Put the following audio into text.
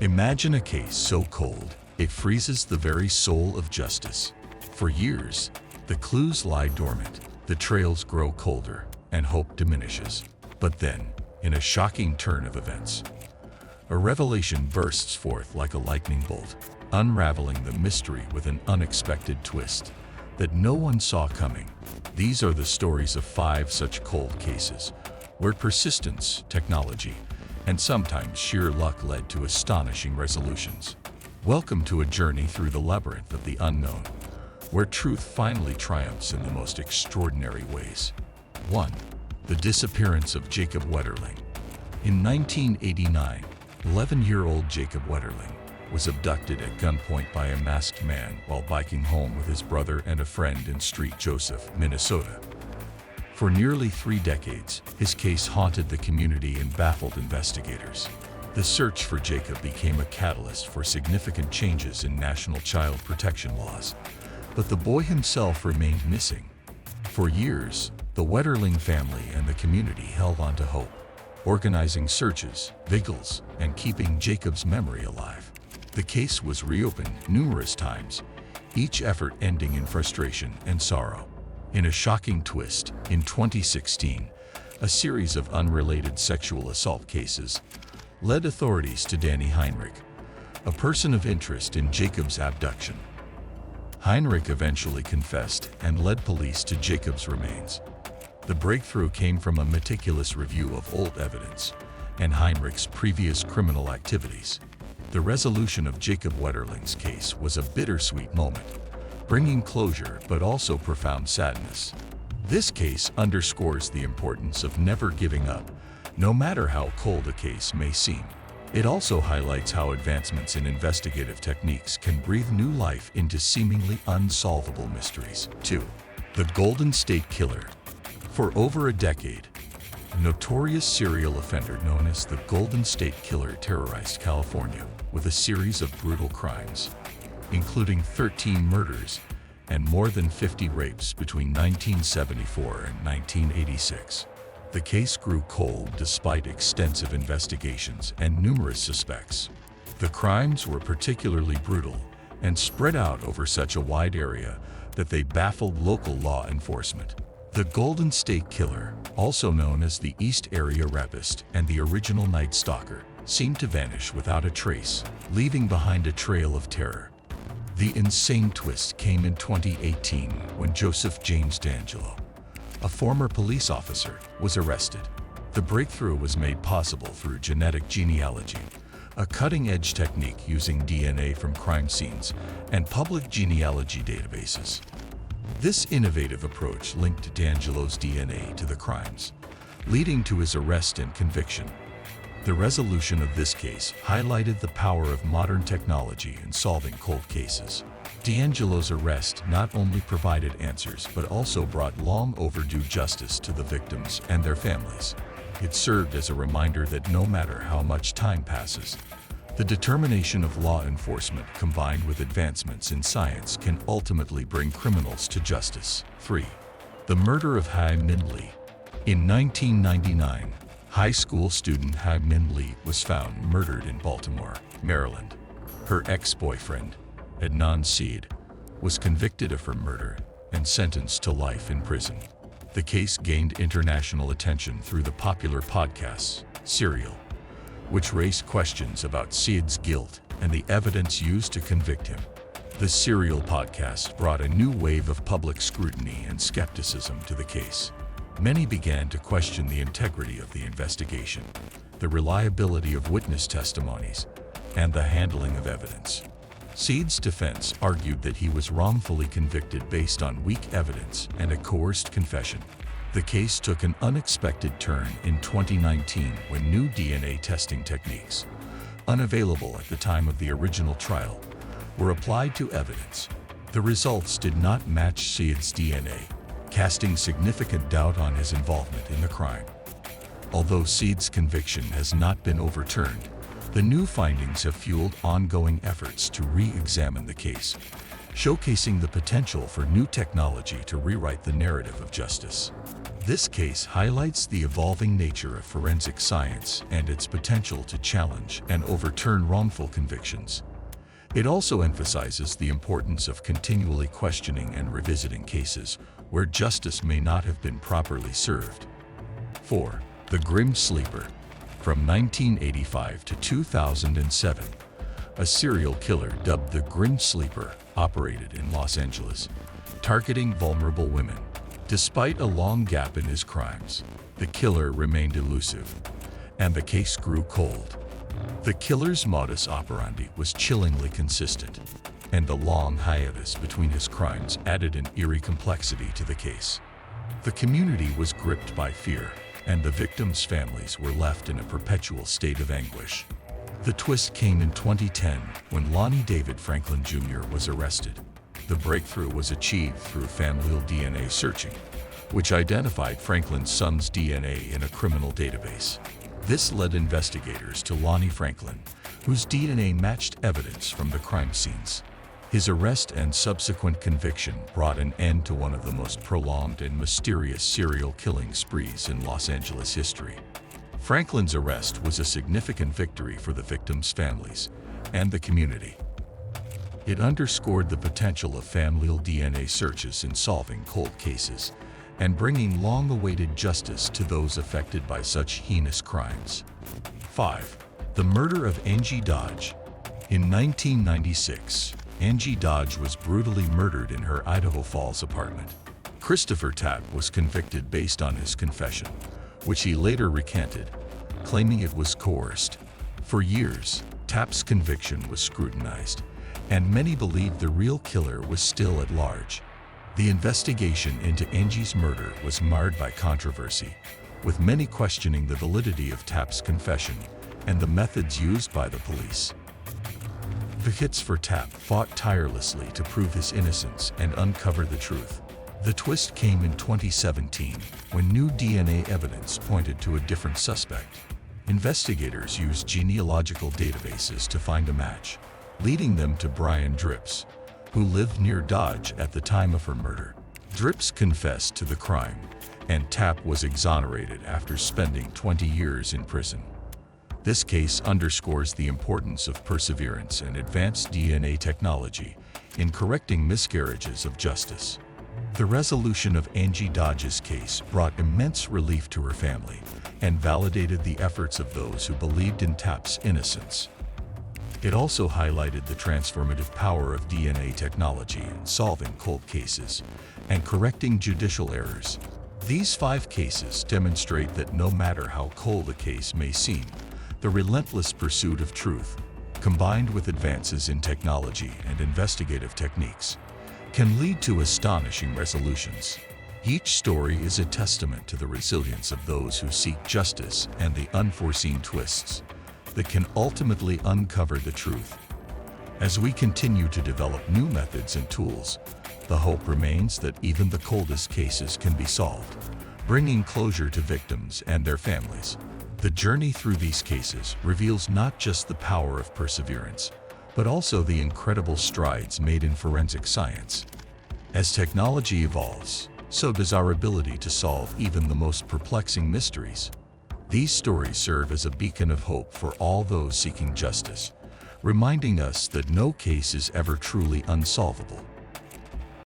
Imagine a case so cold, it freezes the very soul of justice. For years, the clues lie dormant, the trails grow colder, and hope diminishes. But then, in a shocking turn of events, a revelation bursts forth like a lightning bolt, unraveling the mystery with an unexpected twist that no one saw coming. These are the stories of 5 such cold cases, where persistence, technology, and sometimes sheer luck led to astonishing resolutions. Welcome to a journey through the labyrinth of the unknown, where truth finally triumphs in the most extraordinary ways. 1. The disappearance of Jacob Wetterling. In 1989, 11-year-old Jacob Wetterling was abducted at gunpoint by a masked man while biking home with his brother and a friend in St. Joseph, Minnesota. For nearly 3 decades, his case haunted the community and baffled investigators. The search for Jacob became a catalyst for significant changes in national child protection laws, but the boy himself remained missing. For years, the Wetterling family and the community held on to hope, organizing searches, vigils, and keeping Jacob's memory alive. The case was reopened numerous times, each effort ending in frustration and sorrow. In a shocking twist, in 2016, a series of unrelated sexual assault cases led authorities to Danny Heinrich, a person of interest in Jacob's abduction. Heinrich eventually confessed and led police to Jacob's remains. The breakthrough came from a meticulous review of old evidence and Heinrich's previous criminal activities. The resolution of Jacob Wetterling's case was a bittersweet moment, bringing closure but also profound sadness. This case underscores the importance of never giving up, no matter how cold a case may seem. It also highlights how advancements in investigative techniques can breathe new life into seemingly unsolvable mysteries. 2. The Golden State Killer. For over a decade, a notorious serial offender known as the Golden State Killer terrorized California with a series of brutal crimes, including 13 murders and more than 50 rapes between 1974 and 1986. The case grew cold despite extensive investigations and numerous suspects. The crimes were particularly brutal and spread out over such a wide area that they baffled local law enforcement. The Golden State Killer, also known as the East Area Rapist and the original Night Stalker, seemed to vanish without a trace, leaving behind a trail of terror. The insane twist came in 2018 when Joseph James D'Angelo, a former police officer, was arrested. The breakthrough was made possible through genetic genealogy, a cutting-edge technique using DNA from crime scenes and public genealogy databases. This innovative approach linked D'Angelo's DNA to the crimes, leading to his arrest and conviction. The resolution of this case highlighted the power of modern technology in solving cold cases. D'Angelo's arrest not only provided answers but also brought long-overdue justice to the victims and their families. It served as a reminder that no matter how much time passes, the determination of law enforcement combined with advancements in science can ultimately bring criminals to justice. 3. The murder of Hae Min Lee. In 1999, high school student Hae Min Lee was found murdered in Baltimore, Maryland. Her ex-boyfriend, Adnan Syed, was convicted of her murder and sentenced to life in prison. The case gained international attention through the popular podcast, Serial, which raised questions about Syed's guilt and the evidence used to convict him. The Serial podcast brought a new wave of public scrutiny and skepticism to the case. Many began to question the integrity of the investigation, the reliability of witness testimonies, and the handling of evidence. Syed's defense argued that he was wrongfully convicted based on weak evidence and a coerced confession. The case took an unexpected turn in 2019 when new DNA testing techniques, unavailable at the time of the original trial, were applied to evidence. The results did not match Syed's DNA, casting significant doubt on his involvement in the crime. Although Syed's conviction has not been overturned, the new findings have fueled ongoing efforts to re-examine the case showcasing the potential for new technology to rewrite the narrative of justice. This case highlights the evolving nature of forensic science and its potential to challenge and overturn wrongful convictions. It also emphasizes the importance of continually questioning and revisiting cases where justice may not have been properly served. 4. The Grim Sleeper. From 1985 to 2007, a serial killer dubbed the Grim Sleeper operated in Los Angeles, targeting vulnerable women. Despite a long gap in his crimes, the killer remained elusive, and the case grew cold. The killer's modus operandi was chillingly consistent, and the long hiatus between his crimes added an eerie complexity to the case. The community was gripped by fear, and the victims' families were left in a perpetual state of anguish. The twist came in 2010 when Lonnie David Franklin Jr. was arrested. The breakthrough was achieved through familial DNA searching, which identified Franklin's son's DNA in a criminal database. This led investigators to Lonnie Franklin, whose DNA matched evidence from the crime scenes. His arrest and subsequent conviction brought an end to one of the most prolonged and mysterious serial killing sprees in Los Angeles history. Franklin's arrest was a significant victory for the victims' families and the community. It underscored the potential of familial DNA searches in solving cold cases and bringing long-awaited justice to those affected by such heinous crimes. 5. The murder of Angie Dodge. In 1996, Angie Dodge was brutally murdered in her Idaho Falls apartment. Christopher Tapp was convicted based on his confession, which he later recanted, claiming it was coerced. For years, Tapp's conviction was scrutinized, and many believed the real killer was still at large. The investigation into Angie's murder was marred by controversy, with many questioning the validity of Tapp's confession and the methods used by the police. Advocates for Tapp fought tirelessly to prove his innocence and uncover the truth. The twist came in 2017 when new DNA evidence pointed to a different suspect. Investigators used genealogical databases to find a match, leading them to Brian Drips, who lived near Dodge at the time of her murder. Drips confessed to the crime, and Tapp was exonerated after spending 20 years in prison. This case underscores the importance of perseverance and advanced DNA technology in correcting miscarriages of justice. The resolution of Angie Dodge's case brought immense relief to her family and validated the efforts of those who believed in Tapp's innocence. It also highlighted the transformative power of DNA technology in solving cold cases and correcting judicial errors. These 5 cases demonstrate that no matter how cold a case may seem, the relentless pursuit of truth, combined with advances in technology and investigative techniques, can lead to astonishing resolutions. Each story is a testament to the resilience of those who seek justice and the unforeseen twists that can ultimately uncover the truth. As we continue to develop new methods and tools, the hope remains that even the coldest cases can be solved, bringing closure to victims and their families. The journey through these cases reveals not just the power of perseverance, but also the incredible strides made in forensic science. As technology evolves, so does our ability to solve even the most perplexing mysteries. These stories serve as a beacon of hope for all those seeking justice, reminding us that no case is ever truly unsolvable.